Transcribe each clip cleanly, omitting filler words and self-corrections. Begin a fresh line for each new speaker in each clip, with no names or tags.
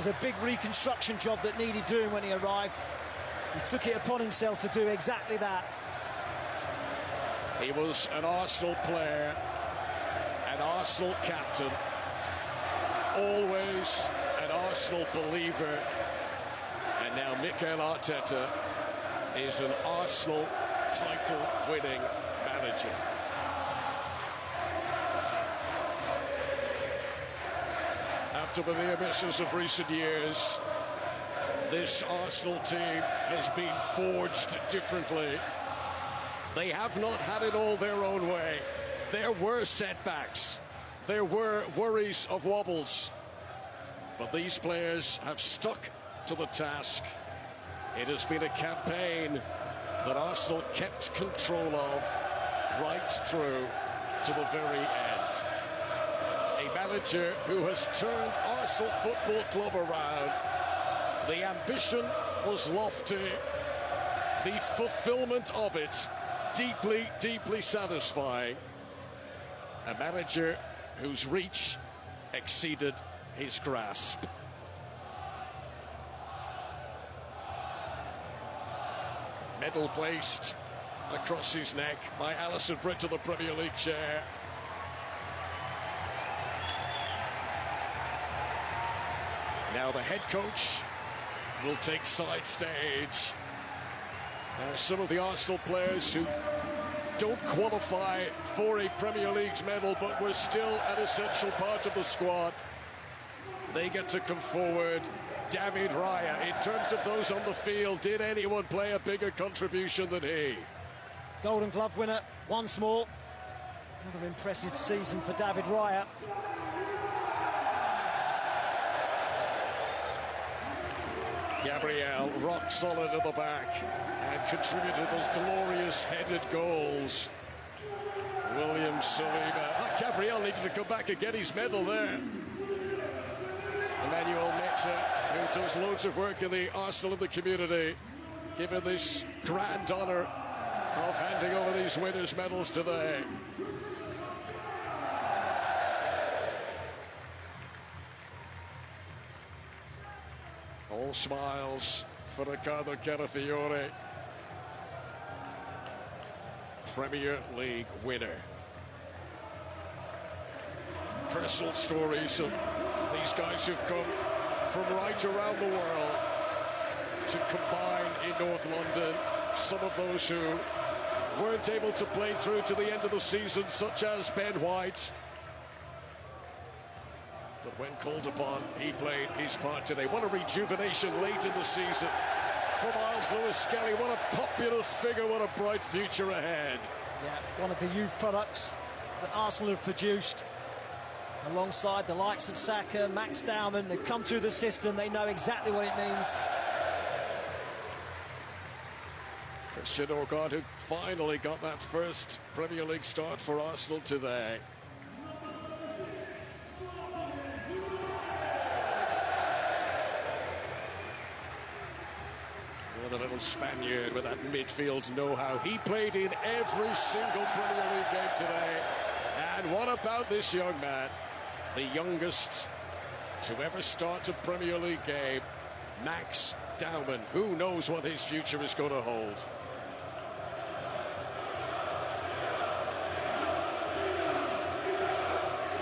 was a big reconstruction job that needed doing when he arrived. He took it upon himself to do exactly that.
He was an Arsenal player, an Arsenal captain, always an Arsenal believer, and now Mikel Arteta is an Arsenal title-winning manager. After the near misses of recent years, this Arsenal team has been forged differently. They have not had it all their own way. There were setbacks. There were worries of wobbles. But these players have stuck to the task. It has been a campaign that Arsenal kept control of right through to the very end. A manager who has turned Arsenal Football Club around. The ambition was lofty. The fulfillment of it deeply, deeply satisfying. A manager whose reach exceeded his grasp. Medal placed across his neck by Alison Britt to the Premier League chair. Now the head coach will take side stage. Some of the Arsenal players who don't qualify for a Premier League medal but were still an essential part of the squad, they get to come forward. David Raya, in terms of those on the field, did anyone play a bigger contribution than he?
Golden Glove winner once more. Another impressive season for David Raya.
Gabriel, rock solid at the back, and contributed those glorious headed goals. William Saliba. Gabriel needed to come back and get his medal there. Emmanuel Meta, who does loads of work in the Arsenal and the community, given this grand honour of handing over these winners' medals today. All smiles for Riccardo Carafiore, Premier League winner. Personal stories of these guys who've come from right around the world to combine in North London. Some of those who weren't able to play through to the end of the season, such as Ben White. But when called upon, he played his part today. What a rejuvenation late in the season for Miles Lewis-Skelly. What a popular figure, what a bright future ahead.
Yeah, one of the youth products that Arsenal have produced, alongside the likes of Saka, Max Dowman. They've come through the system, they know exactly what it means.
Christian Orgard, who finally got that first Premier League start for Arsenal today. The little Spaniard with that midfield know-how. He played in every single Premier League game today. And what about this young man? The youngest to ever start a Premier League game, Max Dowman. Who knows what his future is going to hold?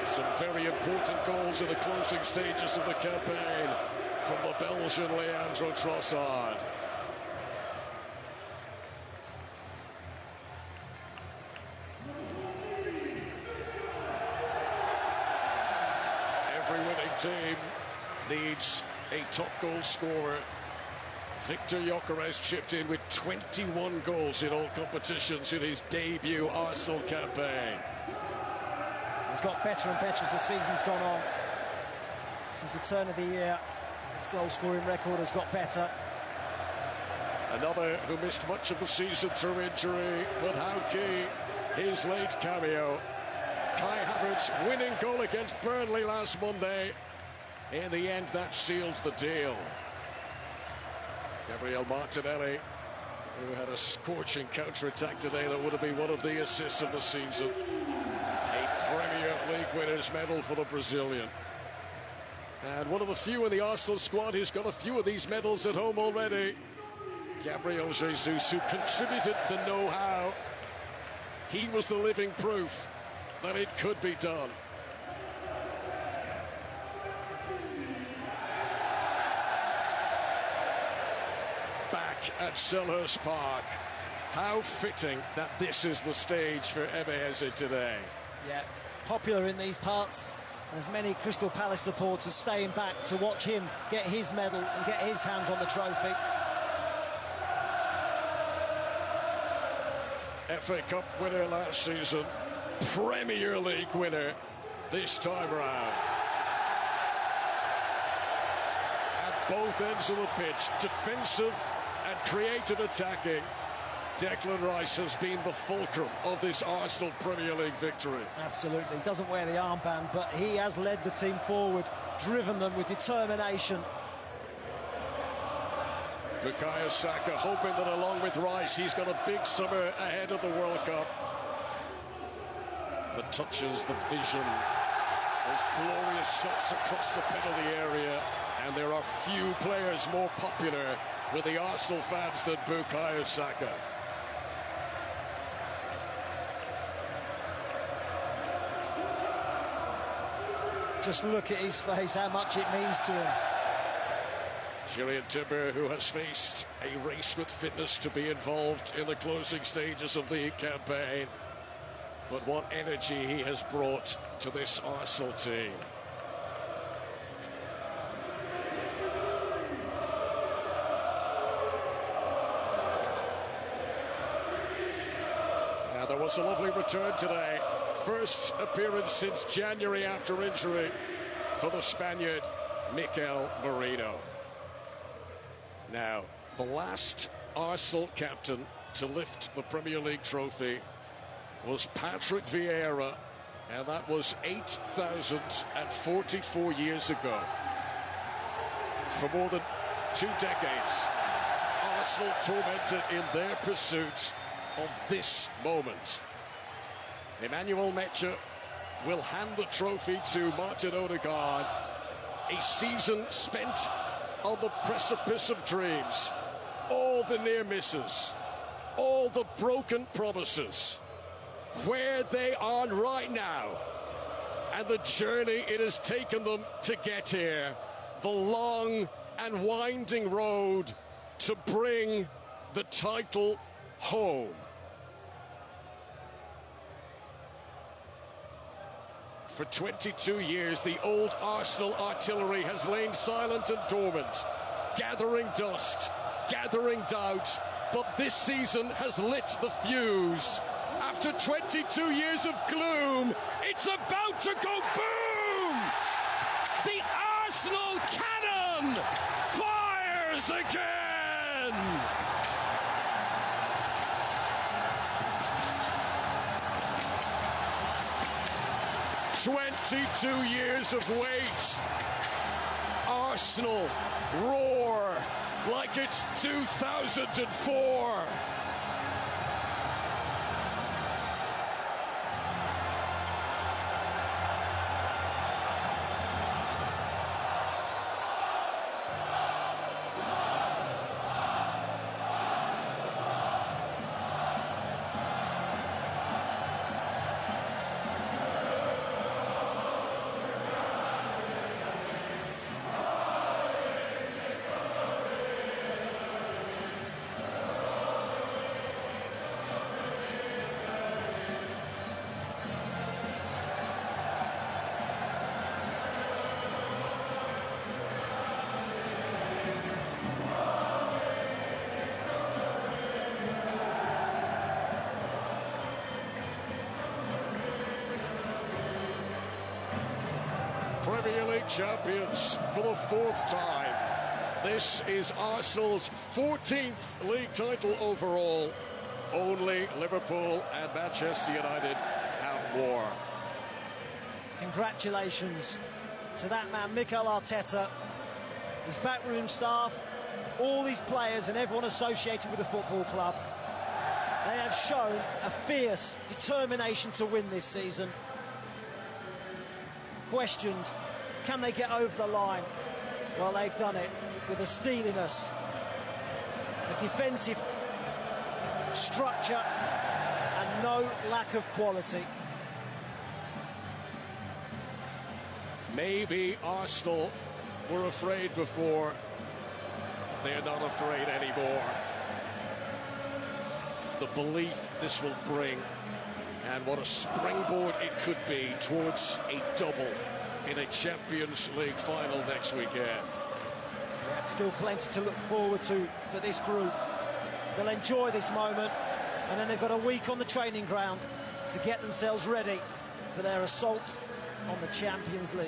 Some very important goals in the closing stages of the campaign from the Belgian Leandro Trossard. Team needs a top goal scorer. Victor Gyökeres chipped in with 21 goals in all competitions in his debut Arsenal campaign.
He's got better and better as the season's gone on. Since the turn of the year, his goal-scoring record has got better.
Another who missed much of the season through injury, but how key his late cameo. Kai Havertz winning goal against Burnley last Monday. In the end, that seals the deal. Gabriel Martinelli, who had a scorching counter-attack today that would have been one of the assists of the season. A Premier League winners' medal for the Brazilian. And one of the few in the Arsenal squad who's got a few of these medals at home already. Gabriel Jesus, who contributed the know-how. He was the living proof that it could be done. Back at Selhurst Park. How fitting that this is the stage for Ebeheze today.
Yeah, popular in these parts. There's many Crystal Palace supporters staying back to watch him get his medal and get his hands on the trophy.
FA Cup winner last season, Premier League winner this time around. At both ends of the pitch, defensive and creative attacking, Declan Rice has been the fulcrum of this Arsenal Premier League victory.
Absolutely, he doesn't wear the armband, but he has led the team forward, driven them with determination.
Bukayo Saka hoping that along with Rice, he's got a big summer ahead of the World Cup. The touches, the vision, those glorious shots across the penalty area, and there are few players more popular with the Arsenal fans than Bukayo Saka.
Just look at his face, how much it means to him.
Gillian Timber, who has faced a race with fitness to be involved in the closing stages of the campaign. But what energy he has brought to this Arsenal team. Now, there was a lovely return today. First appearance since January after injury for the Spaniard, Mikel Merino. Now, the last Arsenal captain to lift the Premier League trophy was Patrick Vieira, and that was 8,044 years ago. For more than 2 decades, Arsenal tormented in their pursuit of this moment. Emmanuel Metcher will hand the trophy to Martin Odegaard. A season spent on the precipice of dreams. All the near misses, all the broken promises. Where they are right now, and the journey it has taken them to get here. The long and winding road to bring the title home. For 22 years, the old Arsenal artillery has lain silent and dormant, gathering dust, gathering doubt, but this season has lit the fuse. After 22 years of gloom, it's about to go boom! The Arsenal cannon fires again! "22 years of wait. Arsenal roar like it's 2004. Premier League champions for the 4th time. This is Arsenal's 14th league title overall. Only Liverpool and Manchester United have more.
Congratulations to that man, Mikel Arteta, his backroom staff, all these players and everyone associated with the football club. They have shown a fierce determination to win this season. Questioned Can they get over the line? Well, they've done it with a steeliness, a defensive structure, and no lack of quality.
Maybe Arsenal were afraid before. They're not afraid anymore. The belief this will bring, and what a springboard it could be towards a double in a Champions League final next weekend.
Still plenty to look forward to for this group. They'll enjoy this moment, and then they've got a week on the training ground to get themselves ready for their assault on the Champions League.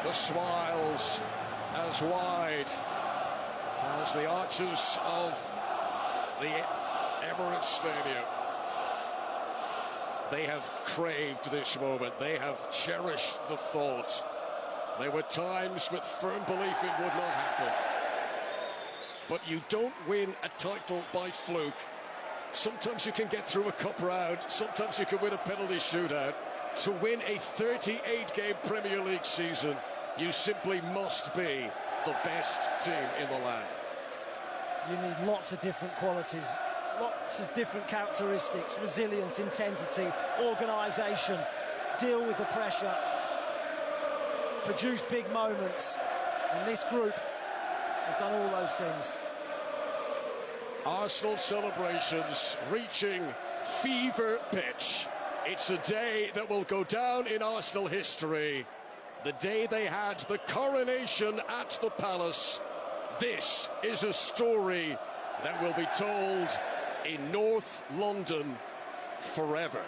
The smiles as wide as the arches of the Emirates Stadium. They have craved this moment. They have cherished the thought. There were times with firm belief it would not happen. But you don't win a title by fluke. Sometimes you can get through a cup round. Sometimes you can win a penalty shootout. To win a 38-game Premier League season, you simply must be the best team in the land.
You need lots of different qualities, lots of different characteristics: resilience, intensity, organisation, deal with the pressure, produce big moments. And this group have done all those things.
Arsenal celebrations reaching fever pitch. It's a day that will go down in Arsenal history. The day they had the coronation at the Palace. This is a story that will be told in North London forever.